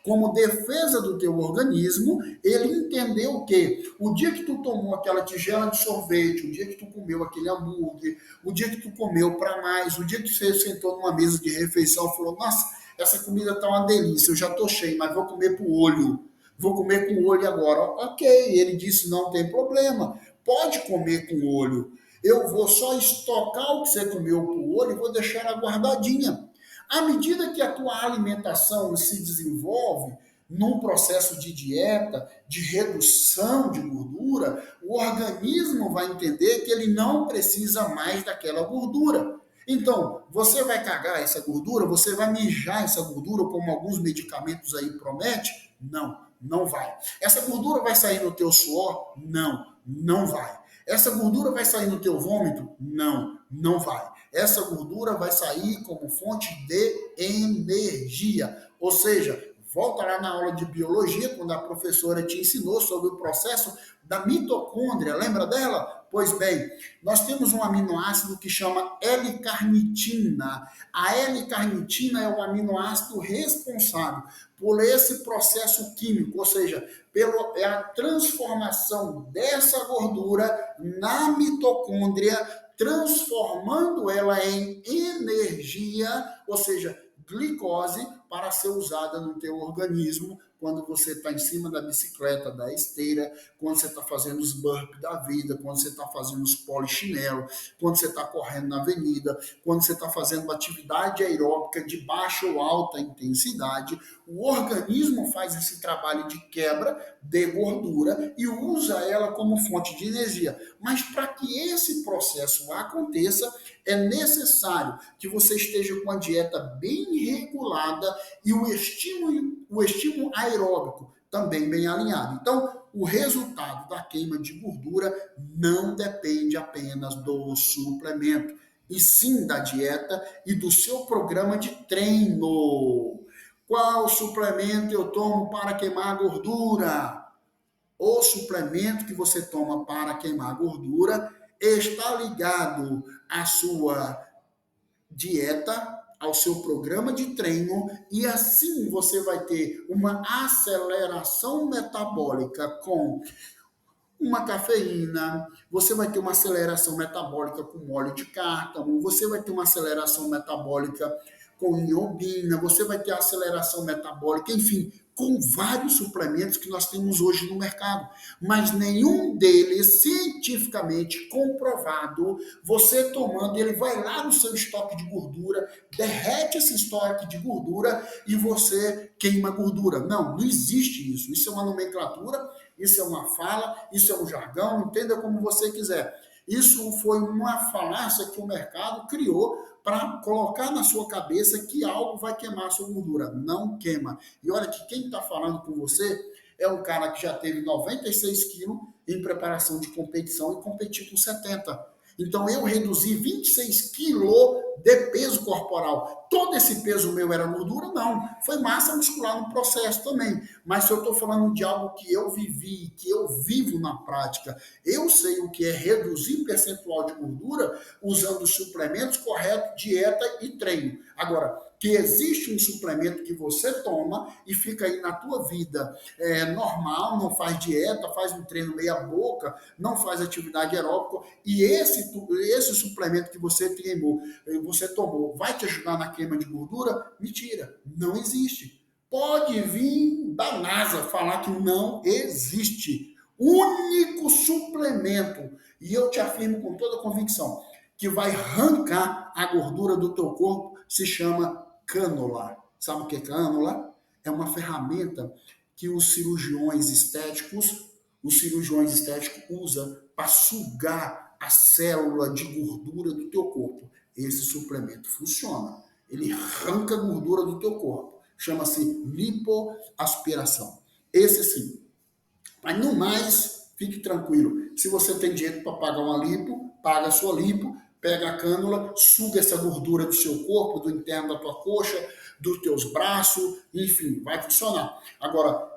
Como defesa do teu organismo, ele entendeu que o dia que tu tomou aquela tigela de sorvete, o dia que tu comeu aquele hambúrguer, o dia que tu comeu para mais, o dia que você sentou numa mesa de refeição e falou, nossa, essa comida tá uma delícia, eu já tô cheio, mas vou comer pro olho. Vou comer com o olho agora. Ok, ele disse, não tem problema, pode comer com o olho. Eu vou só estocar o que você comeu com o olho e vou deixar ela guardadinha. À medida que a tua alimentação se desenvolve num processo de dieta, de redução de gordura, o organismo vai entender que ele não precisa mais daquela gordura. Então, você vai cagar essa gordura, você vai mijar essa gordura, como alguns medicamentos aí prometem? Não, não vai. Essa gordura vai sair no teu suor? Não, não vai. Essa gordura vai sair no teu vômito? Não, não vai. Essa gordura vai sair como fonte de energia. Ou seja, volta lá na aula de biologia, quando a professora te ensinou sobre o processo da mitocôndria, lembra dela? Pois bem, nós temos um aminoácido que chama L-carnitina. A L-carnitina é o aminoácido responsável por esse processo químico, ou seja, é a transformação dessa gordura na mitocôndria, transformando ela em energia, ou seja, glicose, para ser usada no teu organismo quando você está em cima da bicicleta, da esteira, quando você está fazendo os burpees da vida, quando você está fazendo os polichinelo, quando você está correndo na avenida, quando você está fazendo uma atividade aeróbica de baixa ou alta intensidade, o organismo faz esse trabalho de quebra de gordura e usa ela como fonte de energia. Mas para que esse processo aconteça, é necessário que você esteja com a dieta bem regulada e o estímulo aeróbico também bem alinhado. Então, o resultado da queima de gordura não depende apenas do suplemento, e sim da dieta e do seu programa de treino. Qual suplemento eu tomo para queimar gordura? O suplemento que você toma para queimar gordura está ligado à sua dieta, ao seu programa de treino, e assim você vai ter uma aceleração metabólica com uma cafeína, você vai ter uma aceleração metabólica com óleo de cártamo, você vai ter uma aceleração metabólica com niobina, você vai ter aceleração metabólica, enfim, com vários suplementos que nós temos hoje no mercado, mas nenhum deles cientificamente comprovado, você tomando, ele vai lá no seu estoque de gordura, derrete esse estoque de gordura e você queima gordura. Não, não existe isso. Isso é uma nomenclatura, isso é uma fala, isso é um jargão, entenda como você quiser. Isso foi uma falácia que o mercado criou para colocar na sua cabeça que algo vai queimar a sua gordura. Não queima. E olha que quem está falando com você é um cara que já teve 96 quilos em preparação de competição e competiu com 70. Então eu reduzi 26 quilos de peso corporal. Todo esse peso meu era gordura? Não. Foi massa muscular no processo também. Mas se eu estou falando de algo que eu vivi, que eu vivo na prática, eu sei o que é reduzir percentual de gordura usando os suplementos corretos, dieta e treino. Agora, que existe um suplemento que você toma e fica aí na tua vida normal, não faz dieta, faz um treino meia boca, não faz atividade aeróbica, e esse suplemento que você tomou, vai te ajudar na queima de gordura? Mentira, não existe. Pode vir da NASA falar que não existe. Único suplemento, e eu te afirmo com toda convicção, que vai arrancar a gordura do teu corpo, se chama cânula. Sabe o que é cânula? É uma ferramenta que os cirurgiões estéticos usam para sugar a célula de gordura do teu corpo. Esse suplemento funciona. Ele arranca a gordura do teu corpo. Chama-se lipoaspiração. Esse sim. Mas no mais, fique tranquilo. Se você tem dinheiro para pagar uma lipo, paga a sua lipo, pega a cânula, suga essa gordura do seu corpo, do interno da tua coxa, dos teus braços, enfim, vai funcionar. Agora,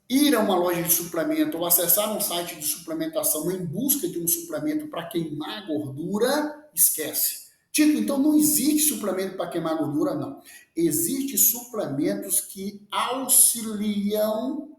ir a uma loja de suplemento ou acessar um site de suplementação em busca de um suplemento para queimar gordura, esquece. Tico, então não existe suplemento para queimar gordura? Não. Existem suplementos que auxiliam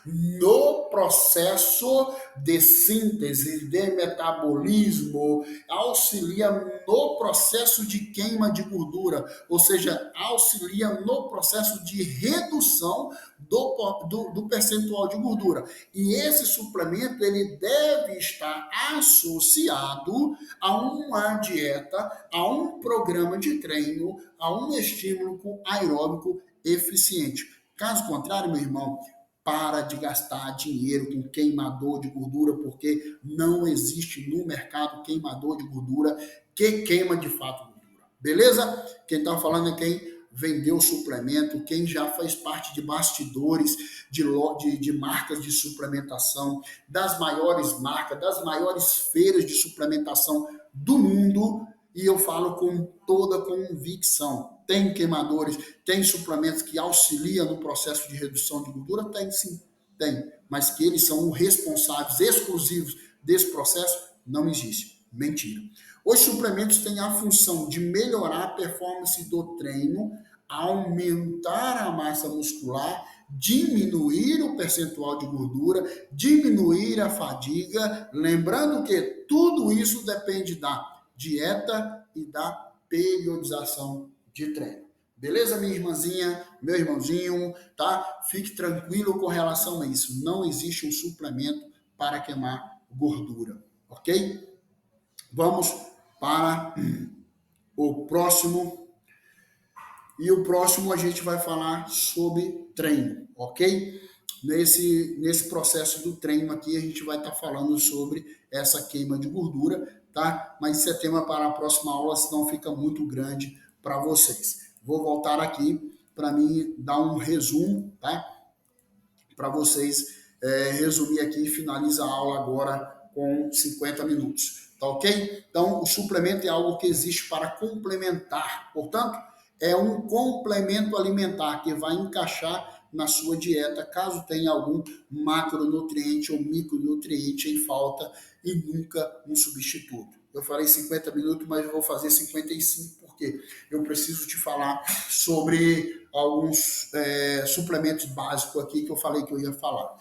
no processo de síntese, de metabolismo, auxilia no processo de queima de gordura, ou seja, auxilia no processo de redução do percentual de gordura. E esse suplemento ele deve estar associado a uma dieta, a um programa de treino, a um estímulo aeróbico eficiente. Caso contrário, meu irmão, para de gastar dinheiro com queimador de gordura, porque não existe no mercado queimador de gordura que queima de fato gordura. Beleza? Quem está falando é quem vendeu o suplemento, quem já faz parte de bastidores de marcas de suplementação, das maiores marcas, das maiores feiras de suplementação do mundo, e eu falo com toda convicção. Tem queimadores, tem suplementos que auxiliam no processo de redução de gordura? Tem sim, tem. Mas que eles são responsáveis exclusivos desse processo? Não existe. Mentira. Os suplementos têm a função de melhorar a performance do treino, aumentar a massa muscular, diminuir o percentual de gordura, diminuir a fadiga. Lembrando que tudo isso depende da dieta e da periodização de treino. Beleza, minha irmãzinha, meu irmãozinho, tá? Fique tranquilo com relação a isso. Não existe um suplemento para queimar gordura, ok? Vamos para o próximo. E o próximo a gente vai falar sobre treino, ok? Nesse processo do treino aqui, a gente vai estar falando sobre essa queima de gordura, tá? Mas isso é tema para a próxima aula, senão fica muito grande para vocês. Vou voltar aqui para mim dar um resumo, tá? Para vocês resumir aqui e finaliza a aula agora com 50 minutos, tá ok? Então, o suplemento é algo que existe para complementar, portanto, é um complemento alimentar que vai encaixar na sua dieta, caso tenha algum macronutriente ou micronutriente em falta e nunca um substituto. Eu falei 50 minutos, mas eu vou fazer 55, porque eu preciso te falar sobre alguns suplementos básicos aqui que eu falei que eu ia falar.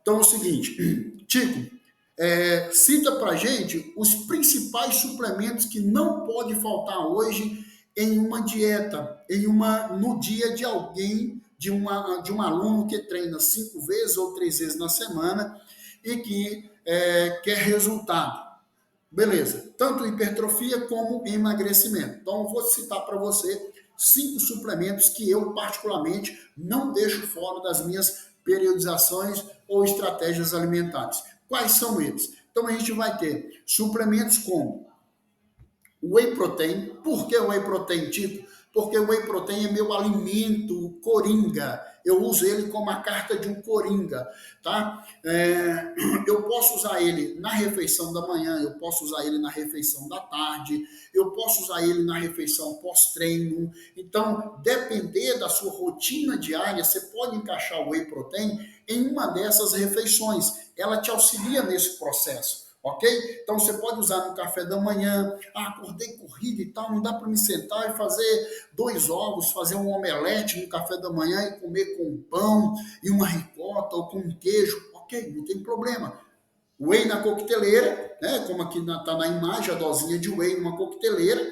Então é o seguinte, Tico, cita pra gente os principais suplementos que não pode faltar hoje em uma dieta, no dia de alguém, de um aluno que treina 5 vezes ou 3 vezes na semana e que quer resultado. Beleza, tanto hipertrofia como emagrecimento. Então, eu vou citar para você 5 suplementos que eu, particularmente, não deixo fora das minhas periodizações ou estratégias alimentares. Quais são eles? Então, a gente vai ter suplementos como whey protein. Por que whey protein, tipo? Porque o whey protein é meu alimento coringa. Eu uso ele como a carta de um coringa, tá? Eu posso usar ele na refeição da manhã, eu posso usar ele na refeição da tarde, eu posso usar ele na refeição pós-treino. Então, depender da sua rotina diária, você pode encaixar o whey protein em uma dessas refeições. Ela te auxilia nesse processo. ok? Então você pode usar no café da manhã, acordei corrida e tal, não dá para me sentar e fazer 2 ovos, fazer um omelete no café da manhã e comer com pão e uma ricota ou com um queijo, ok, não tem problema. Whey na coqueteleira, né? Como aqui está na imagem, a dosinha de whey numa coqueteleira,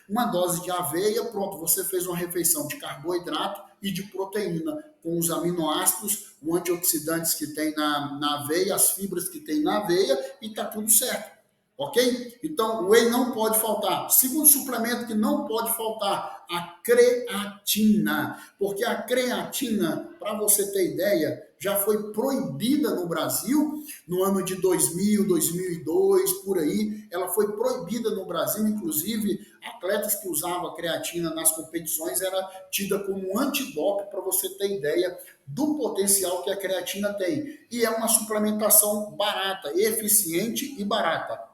uma dose de aveia, pronto, você fez uma refeição de carboidrato e de proteína, com os aminoácidos, os antioxidantes que tem na aveia, as fibras que tem na aveia, e está tudo certo. Ok? Então, o whey não pode faltar. Segundo suplemento que não pode faltar, a creatina. Porque a creatina, para você ter ideia, já foi proibida no Brasil no ano de 2000, 2002, por aí. Ela foi proibida no Brasil, inclusive atletas que usavam creatina nas competições era tida como um antidoping, para você ter ideia do potencial que a creatina tem. E é uma suplementação barata, eficiente e barata.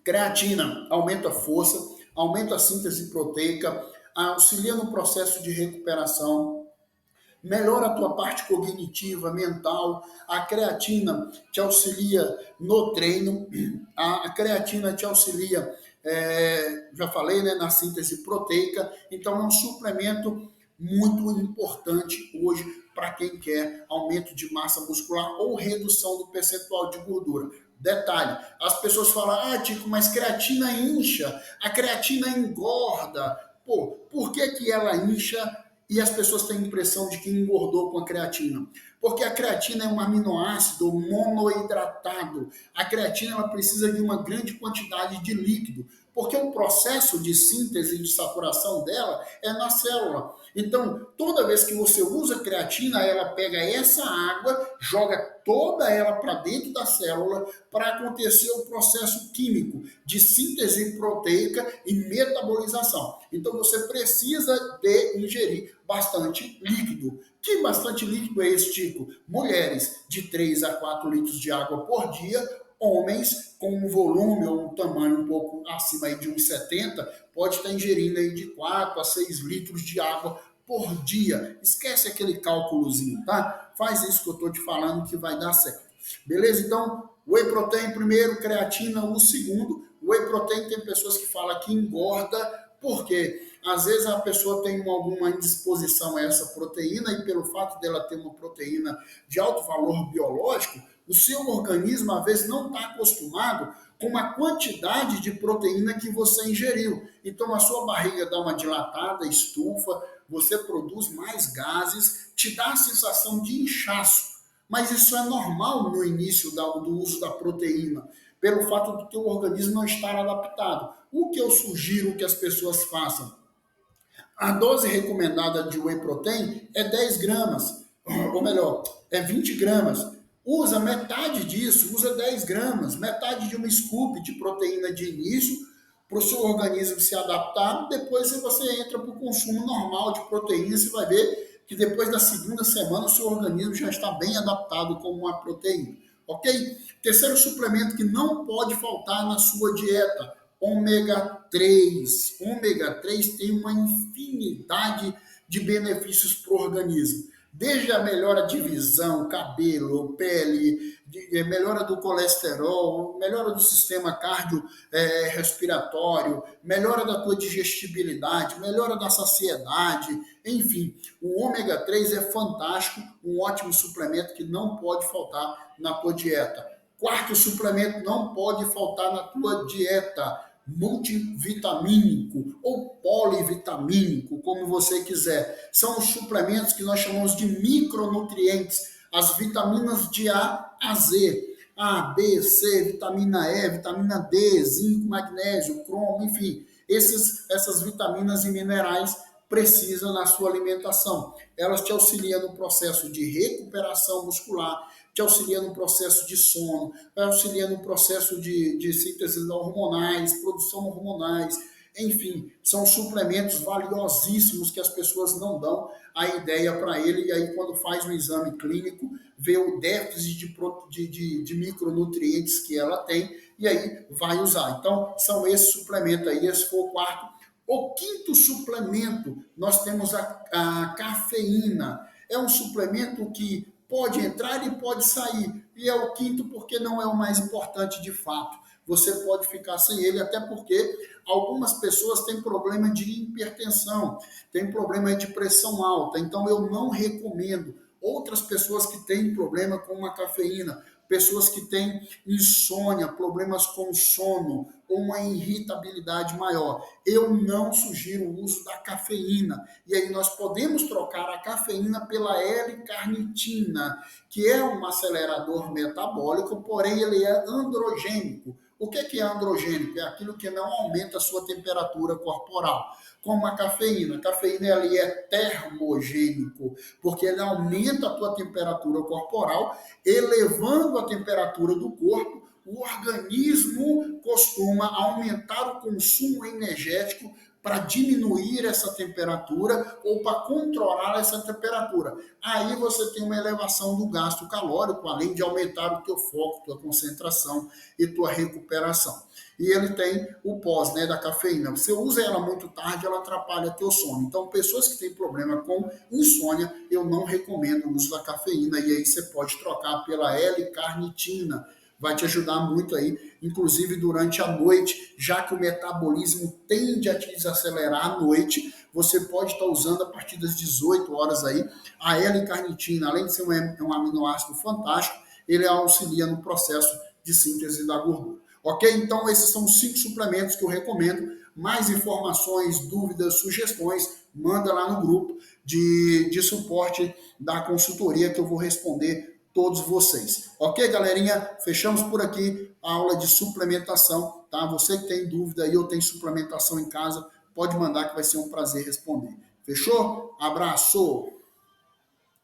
Creatina aumenta a força, aumenta a síntese proteica, auxilia no processo de recuperação, melhora a tua parte cognitiva, mental. A creatina te auxilia no treino, a creatina te auxilia, já falei, né, na síntese proteica. Então é um suplemento muito importante hoje para quem quer aumento de massa muscular ou redução do percentual de gordura. Detalhe, as pessoas falam, Tico, mas creatina incha, a creatina engorda. Pô, por que que ela incha e as pessoas têm a impressão de que engordou com a creatina? Porque a creatina é um aminoácido monohidratado. A creatina ela precisa de uma grande quantidade de líquido, porque o processo de síntese e de saturação dela é na célula. Então, toda vez que você usa creatina, ela pega essa água, joga toda ela para dentro da célula para acontecer o processo químico de síntese proteica e metabolização. Então, você precisa de ingerir bastante líquido. Que bastante líquido é esse, Tico? Mulheres de 3 a 4 litros de água por dia, homens com um volume ou um tamanho um pouco acima aí de 1,70 pode estar ingerindo aí de 4 a 6 litros de água por dia. Esquece aquele cálculozinho, tá? Faz isso que eu estou te falando que vai dar certo. Beleza? Então, whey protein primeiro, creatina o segundo. Whey protein tem pessoas que falam que engorda, porque às vezes a pessoa tem alguma indisposição a essa proteína e pelo fato dela ter uma proteína de alto valor biológico, o seu organismo às vezes não está acostumado com a quantidade de proteína que você ingeriu. Então a sua barriga dá uma dilatada, estufa, você produz mais gases, te dá a sensação de inchaço. Mas isso é normal no início do uso da proteína, pelo fato do teu organismo não estar adaptado. O que eu sugiro que as pessoas façam? A dose recomendada de whey protein é 10 gramas, ou melhor, é 20 gramas. Usa metade disso, usa 10 gramas, metade de uma scoop de proteína de início, para o seu organismo se adaptar. Depois você entra para o consumo normal de proteína, você vai ver que depois da segunda semana o seu organismo já está bem adaptado com uma proteína. Ok? Terceiro suplemento que não pode faltar na sua dieta, ômega 3. Ômega 3 tem uma infinidade de benefícios para o organismo. Desde a melhora de visão, cabelo, pele, melhora do colesterol, melhora do sistema cardiorrespiratório, melhora da tua digestibilidade, melhora da saciedade, enfim. O ômega 3 é fantástico, um ótimo suplemento que não pode faltar na tua dieta. Quarto suplemento não pode faltar na tua dieta, multivitamínico ou polivitamínico, como você quiser. São os suplementos que nós chamamos de micronutrientes, as vitaminas de A Z. A, B, C, vitamina E, vitamina D, zinco, magnésio, cromo, enfim. Essas vitaminas e minerais precisam na sua alimentação. Elas te auxiliam no processo de recuperação muscular, te auxilia no processo de sono, vai auxiliar no processo de síntese hormonais, produção hormonais, enfim, são suplementos valiosíssimos que as pessoas não dão a ideia para ele, e aí quando faz um exame clínico, vê o déficit de micronutrientes que ela tem, e aí vai usar. Então, são esses suplementos aí, esse foi o quarto. O quinto suplemento, nós temos a cafeína. É um suplemento que pode entrar e pode sair. E é o quinto porque não é o mais importante de fato. Você pode ficar sem ele, até porque algumas pessoas têm problema de hipertensão, têm problema de pressão alta, então eu não recomendo. Outras pessoas que têm problema com a cafeína, pessoas que têm insônia, problemas com sono ou uma irritabilidade maior. Eu não sugiro o uso da cafeína. E aí nós podemos trocar a cafeína pela L-carnitina, que é um acelerador metabólico, porém ele é androgênico. O que é androgênico? É aquilo que não aumenta a sua temperatura corporal. Como a cafeína. A cafeína ele é termogênico, porque ele aumenta a tua temperatura corporal, elevando a temperatura do corpo. O organismo costuma aumentar o consumo energético para diminuir essa temperatura ou para controlar essa temperatura. Aí você tem uma elevação do gasto calórico, além de aumentar o teu foco, tua concentração e tua recuperação. E ele tem o pós, né, da cafeína. Você usa ela muito tarde, ela atrapalha teu sono. Então, pessoas que têm problema com insônia, eu não recomendo o uso da cafeína. E aí você pode trocar pela L-carnitina. Vai te ajudar muito aí, inclusive durante a noite, já que o metabolismo tende a te desacelerar à noite, você pode estar usando a partir das 18 horas aí a L-carnitina, além de ser um aminoácido fantástico, ele auxilia no processo de síntese da gordura. Ok? Então esses são os 5 suplementos que eu recomendo. Mais informações, dúvidas, sugestões, manda lá no grupo de suporte da consultoria que eu vou responder todos vocês. Ok, galerinha? Fechamos por aqui a aula de suplementação, tá? Você que tem dúvida aí ou tem suplementação em casa, pode mandar que vai ser um prazer responder. Fechou? Abraço!